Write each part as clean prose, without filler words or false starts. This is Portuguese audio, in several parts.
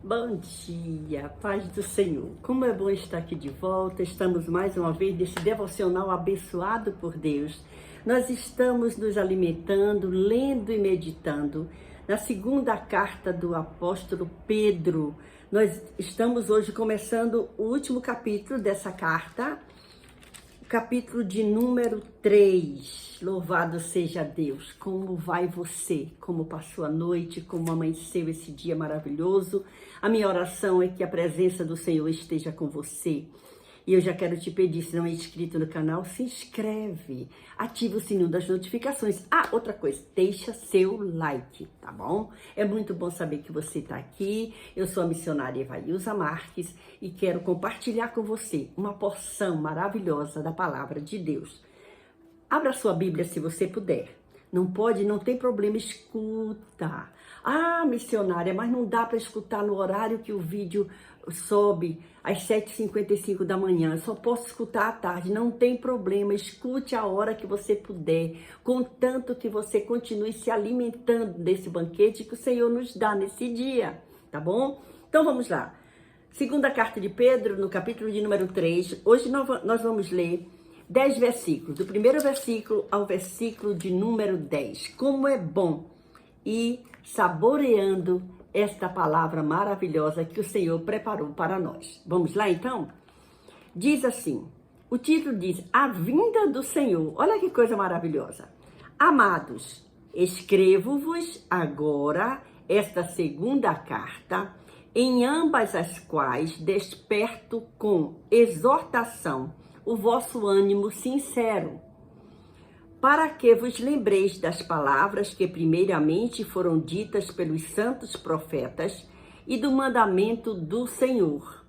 Bom dia, paz do Senhor. Como é bom estar aqui de volta. Estamos mais uma vez nesse devocional abençoado por Deus. Nós estamos nos alimentando, lendo e meditando na segunda carta do apóstolo Pedro. Nós estamos hoje começando o último capítulo dessa carta, capítulo de número 3. Louvado seja Deus. Como vai você? Como passou a noite? Como amanheceu esse dia maravilhoso? A minha oração é que a presença do Senhor esteja com você. E eu já quero te pedir, se não é inscrito no canal, se inscreve, ativa o sininho das notificações. Ah, outra coisa, deixa seu like, tá bom? É muito bom saber que você está aqui. Eu sou a missionária Evailza Marques e quero compartilhar com você uma porção maravilhosa da palavra de Deus. Abra sua Bíblia se você puder. Não pode, não tem problema, escuta. Ah, missionária, mas não dá para escutar no horário que o vídeo sobe às 7h55 da manhã. Eu só posso escutar à tarde. Não tem problema, escute a hora que você puder, contanto que você continue se alimentando desse banquete que o Senhor nos dá nesse dia, tá bom? Então vamos lá. Segunda carta de Pedro, no capítulo de número 3. Hoje nós vamos ler 10 versículos, do primeiro versículo ao versículo de número 10. Como é bom ir saboreando esta palavra maravilhosa que o Senhor preparou para nós. Vamos lá então? Diz assim, o título diz, A Vinda do Senhor. Olha que coisa maravilhosa. Amados, escrevo-vos agora esta segunda carta, em ambas as quais desperto com exortação o vosso ânimo sincero, para que vos lembreis das palavras que primeiramente foram ditas pelos santos profetas e do mandamento do Senhor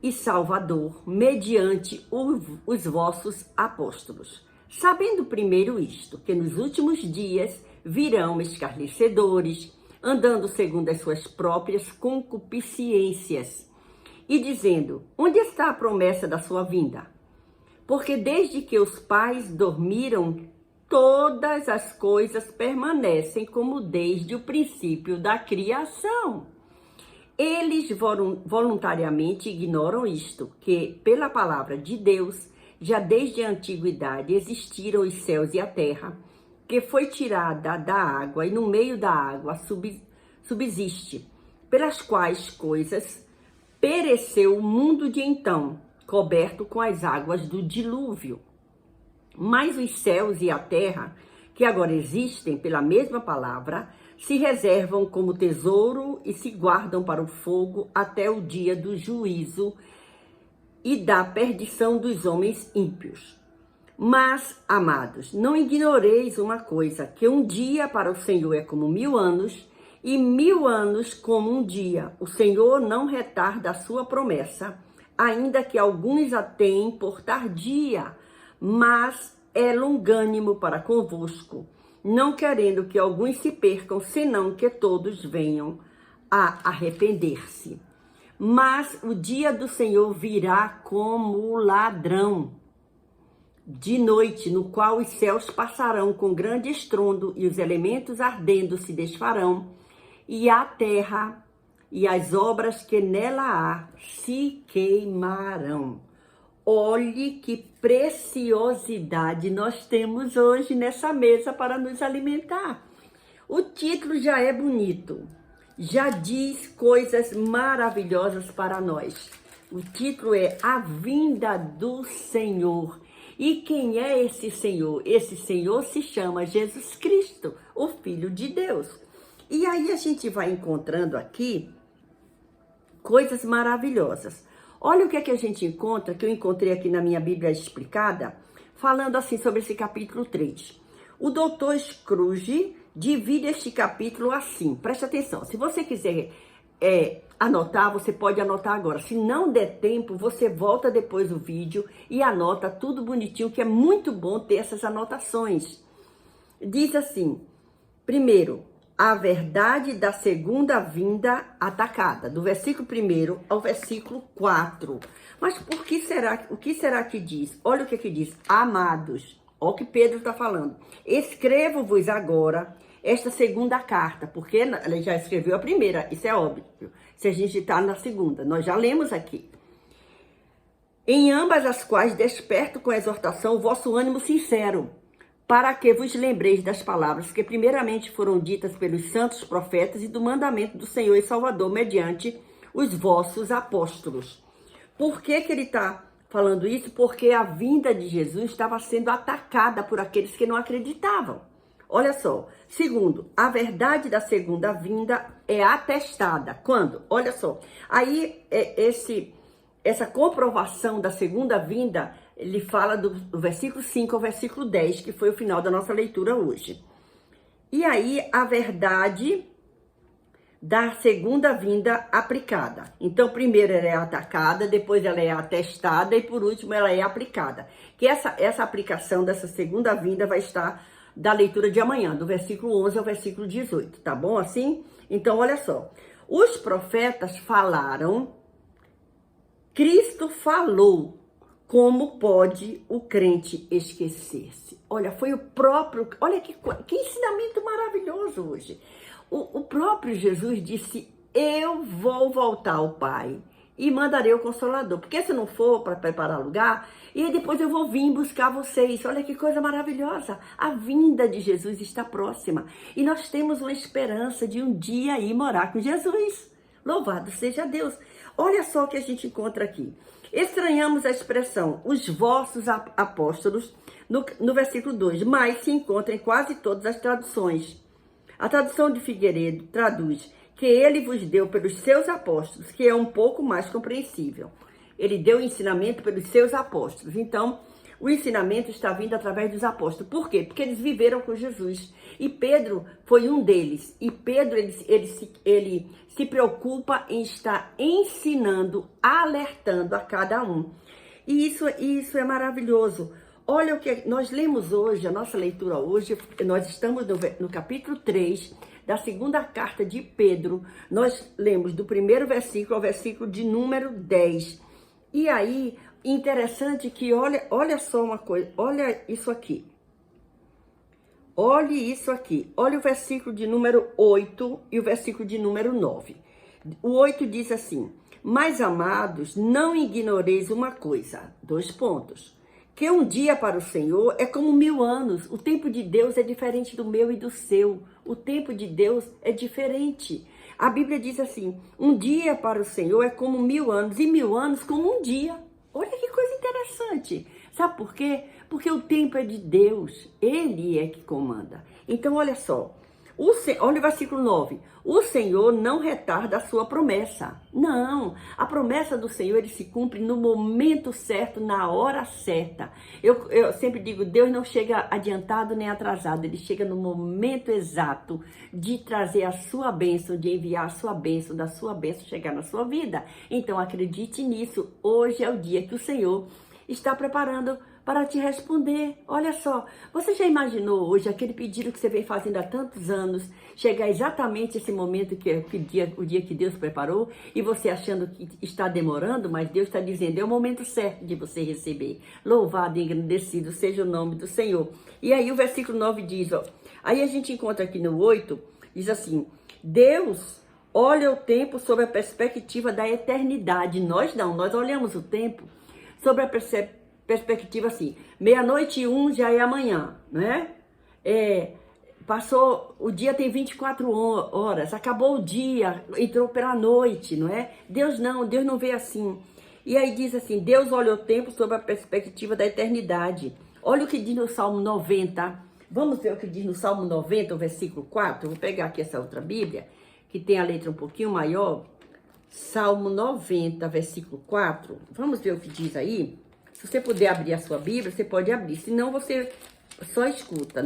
e Salvador, mediante os vossos apóstolos. Sabendo primeiro isto, que nos últimos dias virão escarnecedores, andando segundo as suas próprias concupiscências, e dizendo, onde está a promessa da sua vinda? Porque desde que os pais dormiram, todas as coisas permanecem como desde o princípio da criação. Eles voluntariamente ignoram isto, que pela palavra de Deus, já desde a antiguidade existiram os céus e a terra, que foi tirada da água e no meio da água subsiste, pelas quais coisas pereceu o mundo de então, coberto com as águas do dilúvio. Mas os céus e a terra, que agora existem pela mesma palavra, se reservam como tesouro e se guardam para o fogo até o dia do juízo e da perdição dos homens ímpios. Mas, amados, não ignoreis uma coisa, que um dia para o Senhor é como 1000 anos, e 1000 anos como um dia. O Senhor não retarda a sua promessa, ainda que alguns a tenham por tardia, mas é longânimo para convosco, não querendo que alguns se percam, senão que todos venham a arrepender-se. Mas o dia do Senhor virá como ladrão de noite, no qual os céus passarão com grande estrondo e os elementos ardendo se desfarão, e a terra e as obras que nela há se queimarão. Olhe que preciosidade nós temos hoje nessa mesa para nos alimentar. O título já é bonito, já diz coisas maravilhosas para nós. O título é A Vinda do Senhor. E quem é esse Senhor? Esse Senhor se chama Jesus Cristo, o Filho de Deus. E aí a gente vai encontrando aqui coisas maravilhosas. Olha o que é que a gente encontra, que eu encontrei aqui na minha Bíblia explicada, falando assim sobre esse capítulo 3. O Dr. Scrooge divide este capítulo assim, preste atenção, se você quiser anotar, você pode anotar agora. Se não der tempo, você volta depois do vídeo e anota tudo bonitinho, que é muito bom ter essas anotações. Diz assim, primeiro, a verdade da segunda vinda atacada, do versículo 1 ao versículo 4. Mas o que será que diz? Olha o que diz, amados, olha o que Pedro está falando. Escrevo-vos agora, esta segunda carta, porque ela já escreveu a primeira, isso é óbvio. Se a gente está na segunda, nós já lemos aqui. Em ambas as quais desperto com exortação o vosso ânimo sincero, para que vos lembreis das palavras que primeiramente foram ditas pelos santos profetas e do mandamento do Senhor e Salvador mediante os vossos apóstolos. Por que que ele está falando isso? Porque a vinda de Jesus estava sendo atacada por aqueles que não acreditavam. Olha só, segundo, a verdade da segunda vinda é atestada. Quando? Olha só, aí essa comprovação da segunda vinda, ele fala do versículo 5 ao versículo 10, que foi o final da nossa leitura hoje. E aí, a verdade da segunda vinda aplicada. Então, primeiro ela é atacada, depois ela é atestada e por último ela é aplicada. Que essa aplicação dessa segunda vinda vai estar da leitura de amanhã, do versículo 11 ao versículo 18, tá bom assim? Então, olha só. Os profetas falaram, Cristo falou. Como pode o crente esquecer-se? Olha, foi o próprio... Olha que ensinamento maravilhoso hoje. O próprio Jesus disse, eu vou voltar ao Pai e mandarei o Consolador. Porque se não for para preparar lugar, e depois eu vou vir buscar vocês. Olha que coisa maravilhosa. A vinda de Jesus está próxima. E nós temos uma esperança de um dia ir morar com Jesus. Louvado seja Deus. Olha só o que a gente encontra aqui. Estranhamos a expressão, os vossos apóstolos, no versículo 2, mas se encontra em quase todas as traduções. A tradução de Figueiredo traduz que ele vos deu pelos seus apóstolos, que é um pouco mais compreensível. Ele deu o ensinamento pelos seus apóstolos. Então, o ensinamento está vindo através dos apóstolos. Por quê? Porque eles viveram com Jesus. E Pedro foi um deles. E Pedro, ele se preocupa em estar ensinando, alertando a cada um. E isso é maravilhoso. Olha o que nós lemos hoje, a nossa leitura hoje, nós estamos no capítulo 3 da segunda carta de Pedro. Nós lemos do primeiro versículo ao versículo de número 10. E aí, interessante que olha só uma coisa, olha isso aqui. Olhe isso aqui. Olha o versículo de número 8 e o versículo de número 9. O 8 diz assim, mas amados, não ignoreis uma coisa, 2 pontos, que um dia para o Senhor é como 1000 anos. O tempo de Deus é diferente do meu e do seu. O tempo de Deus é diferente. A Bíblia diz assim, um dia para o Senhor é como 1000 anos e 1000 anos como um dia. Olha que coisa interessante. Sabe por quê? Porque o tempo é de Deus. Ele é que comanda. Então, olha só. Olha o versículo 9. O Senhor não retarda a sua promessa. Não. A promessa do Senhor, ele se cumpre no momento certo, na hora certa. Eu sempre digo, Deus não chega adiantado nem atrasado. Ele chega no momento exato de trazer a sua bênção, de enviar a sua bênção, da sua bênção chegar na sua vida. Então, acredite nisso. Hoje é o dia que o Senhor está preparando para te responder. Olha só, você já imaginou hoje aquele pedido que você vem fazendo há tantos anos, chegar exatamente esse momento o dia que Deus preparou, e você achando que está demorando, mas Deus está dizendo, é o momento certo de você receber. Louvado e engrandecido seja o nome do Senhor. E aí o versículo 9 diz, ó, aí a gente encontra aqui no 8, diz assim, Deus olha o tempo sob a perspectiva da eternidade. Nós não, nós olhamos o tempo sobre a perspectiva assim, 00:01 já é amanhã, né? Passou, o dia tem 24 horas, acabou o dia, entrou pela noite, não é? Deus não vê assim. E aí diz assim, Deus olha o tempo sob a perspectiva da eternidade. Olha o que diz no Salmo 90. Vamos ver o que diz no Salmo 90, o versículo 4. Eu vou pegar aqui essa outra Bíblia, que tem a letra um pouquinho maior. Salmo 90, versículo 4. Vamos ver o que diz aí? Se você puder abrir a sua Bíblia, você pode abrir. Se não, você só escuta.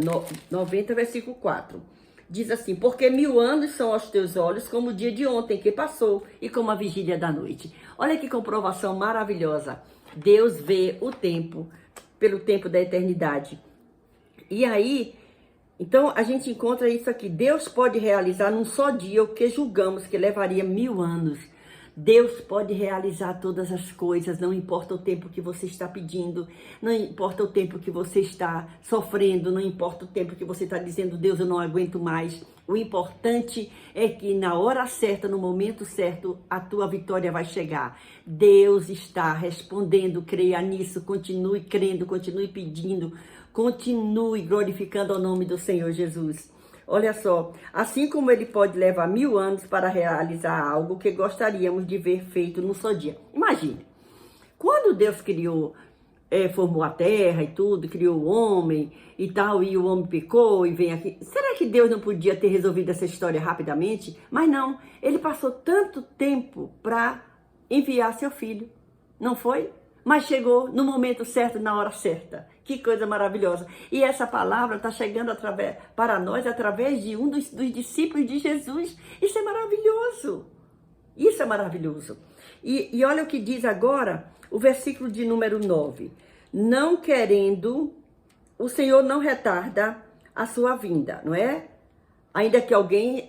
90, versículo 4. Diz assim, porque 1000 anos são aos teus olhos como o dia de ontem que passou e como a vigília da noite. Olha que comprovação maravilhosa. Deus vê o tempo pelo tempo da eternidade. E aí, então a gente encontra isso aqui. Deus pode realizar num só dia o que julgamos que levaria 1000 anos. Deus pode realizar todas as coisas, não importa o tempo que você está pedindo, não importa o tempo que você está sofrendo, não importa o tempo que você está dizendo, Deus, eu não aguento mais. O importante é que na hora certa, no momento certo, a tua vitória vai chegar. Deus está respondendo, creia nisso, continue crendo, continue pedindo, continue glorificando o nome do Senhor Jesus. Olha só, assim como ele pode levar 1000 anos para realizar algo que gostaríamos de ver feito num só dia. Imagine, quando Deus criou, formou a terra e tudo, criou o homem e tal, e o homem pecou e vem aqui. Será que Deus não podia ter resolvido essa história rapidamente? Mas não, ele passou tanto tempo para enviar seu filho, não foi? Mas chegou no momento certo, na hora certa. Que coisa maravilhosa. E essa palavra está chegando para nós através de um dos discípulos de Jesus. Isso é maravilhoso. Isso é maravilhoso. E olha o que diz agora o versículo de número 9. Não querendo, o Senhor não retarda a sua vinda, não é? Ainda que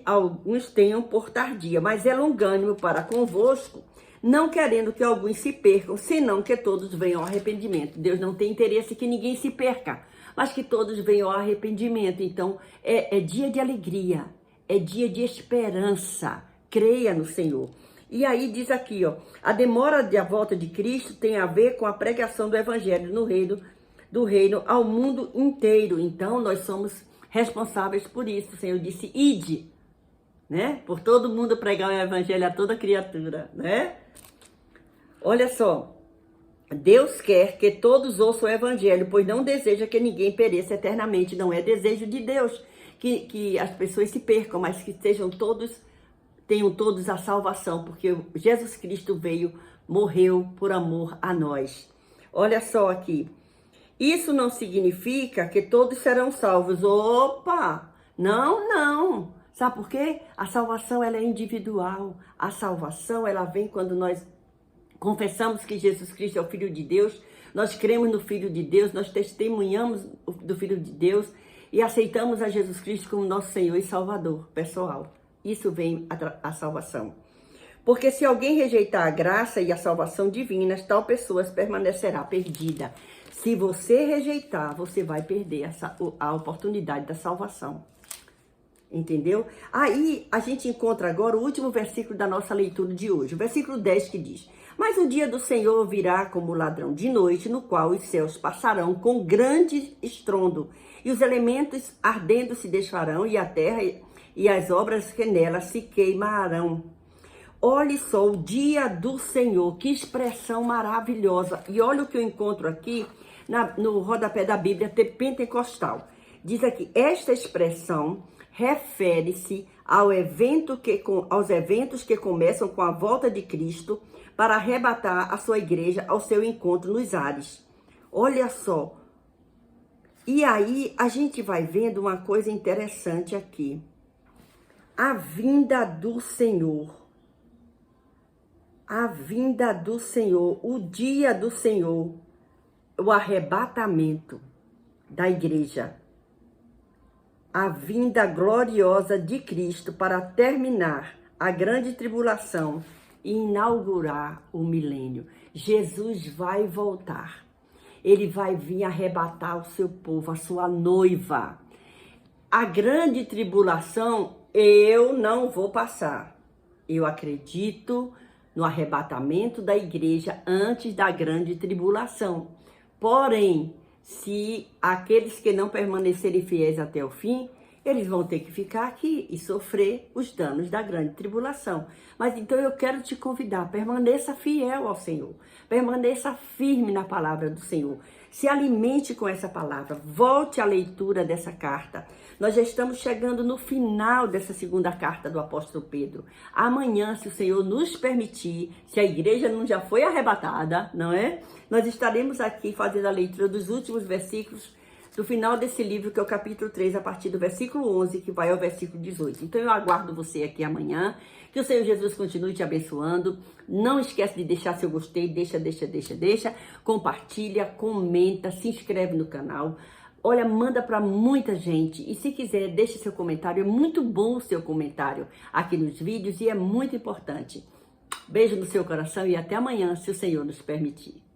alguns tenham por tardia, mas é longânimo para convosco, não querendo que alguns se percam, senão que todos venham ao arrependimento. Deus não tem interesse que ninguém se perca, mas que todos venham ao arrependimento. Então, é dia de alegria, é dia de esperança. Creia no Senhor. E aí diz aqui, ó, a demora da volta de Cristo tem a ver com a pregação do evangelho do reino ao mundo inteiro. Então, nós somos responsáveis por isso. O Senhor disse, ide, né? Por todo mundo pregar o evangelho a toda criatura, né? Olha só, Deus quer que todos ouçam o evangelho, pois não deseja que ninguém pereça eternamente. Não é desejo de Deus que as pessoas se percam, mas que tenham todos a salvação, porque Jesus Cristo veio, morreu por amor a nós. Olha só aqui, isso não significa que todos serão salvos. Opa, não. Sabe por quê? A salvação, ela é individual. A salvação, ela vem quando nós confessamos que Jesus Cristo é o Filho de Deus, nós cremos no Filho de Deus, nós testemunhamos do Filho de Deus e aceitamos a Jesus Cristo como nosso Senhor e Salvador pessoal. Isso vem a salvação. Porque se alguém rejeitar a graça e a salvação divinas, tal pessoa permanecerá perdida. Se você rejeitar, você vai perder a oportunidade da salvação. Entendeu? Aí a gente encontra agora o último versículo da nossa leitura de hoje, o versículo 10 que diz: mas o dia do Senhor virá como ladrão de noite, no qual os céus passarão com grande estrondo, e os elementos ardendo se desfarão, e a terra e as obras que nela se queimarão. Olhe só, o dia do Senhor, que expressão maravilhosa. E olha o que eu encontro aqui no rodapé da Bíblia pentecostal. Diz aqui, esta expressão refere-se aos eventos que começam com a volta de Cristo para arrebatar a sua igreja ao seu encontro nos ares. Olha só. E aí a gente vai vendo uma coisa interessante aqui. A vinda do Senhor. A vinda do Senhor, o dia do Senhor, o arrebatamento da igreja. A vinda gloriosa de Cristo para terminar a grande tribulação e inaugurar o milênio. Jesus vai voltar. Ele vai vir arrebatar o seu povo, a sua noiva. A grande tribulação eu não vou passar. Eu acredito no arrebatamento da igreja antes da grande tribulação. Porém, se aqueles que não permanecerem fiéis até o fim, eles vão ter que ficar aqui e sofrer os danos da grande tribulação. Mas então eu quero te convidar, permaneça fiel ao Senhor, permaneça firme na palavra do Senhor, se alimente com essa palavra, volte à leitura dessa carta. Nós já estamos chegando no final dessa segunda carta do apóstolo Pedro. Amanhã, se o Senhor nos permitir, se a igreja não já foi arrebatada, não é? Nós estaremos aqui fazendo a leitura dos últimos versículos do final desse livro, que é o capítulo 3, a partir do versículo 11, que vai ao versículo 18. Então eu aguardo você aqui amanhã. Que o Senhor Jesus continue te abençoando. Não esquece de deixar seu gostei, deixa. Compartilha, comenta, se inscreve no canal. Olha, manda para muita gente. E se quiser, deixe seu comentário. É muito bom o seu comentário aqui nos vídeos e é muito importante. Beijo no seu coração e até amanhã, se o Senhor nos permitir.